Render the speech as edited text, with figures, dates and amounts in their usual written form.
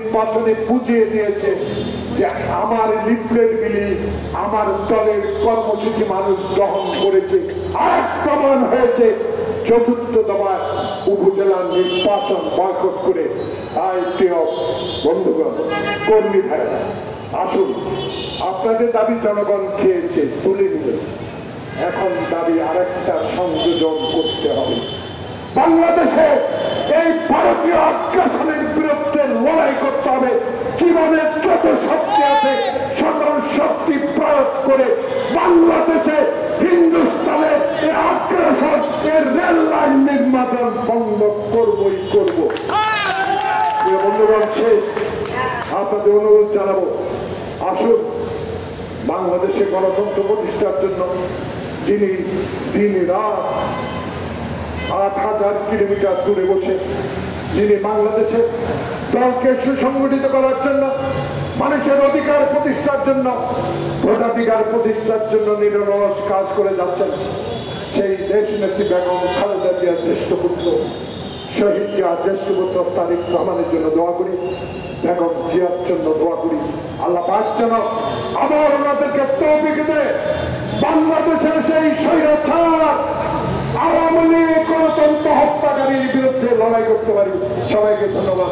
নির্বাচনে বুঝিয়ে দিয়েছে যে আমার লিফলেটগুলি আমার দলের কর্মসূচি মানুষ গ্রহণ করেছে। আর প্রমাণ হয়েছে চতুর্থ দফায় উপজেলা নির্বাচন বয়কট করে। তাই প্রিয় বন্ধুগণ, কর্মী ভাইরা, আসুন, আপনাদের দাবি জনগণ খেয়েছে, তুলে নিয়েছে। এখন দাবি আরেকটা সংযোজন করতে হবে। বাংলাদেশে এই ভারতীয় আগ্রাসনের বিরুদ্ধে লড়াই করতে হবে। জীবনের যত শক্তি আছে সকল শক্তি প্রয়োগ করে বাংলাদেশে হিন্দুস্তানে এই আগ্রাসন, এর রেল লাইন নির্মাণ বন্ধ করবই করব। বন্ধুগণ, শেষ আপনাদের অনুরোধ জানাবো, আসুন বাংলাদেশে গণতন্ত্র প্রতিষ্ঠার জন্য যিনি দিন রাত ৮,০০০ কিলোমিটার দূরে বসে যিনি বাংলাদেশের দলকে সুসংগঠিত করার জন্য, মানুষের অধিকার প্রতিষ্ঠার জন্য, ভোটাধিকার প্রতিষ্ঠার জন্য নিরলস কাজ করে যাচ্ছেন, সেই দেশ নেত্রী বেগম খালেদা জিয়ার জ্যেষ্ঠ পুত্র, শহীদ জিয়ার জ্যেষ্ঠ পুত্র তারেক রহমানের জন্য দোয়া করি, বেগম জিয়ার জন্য দোয়া করি। আল্লাহ পাক যেন আবার ওনাদেরকে তৌফিক দেয়, বাংলাদেশের সেই স্বৈরাচার আওয়ামী লীগ গণতন্ত্র হত্যাকারীর বিরুদ্ধে লড়াই করতে পারি। সবাইকে ধন্যবাদ।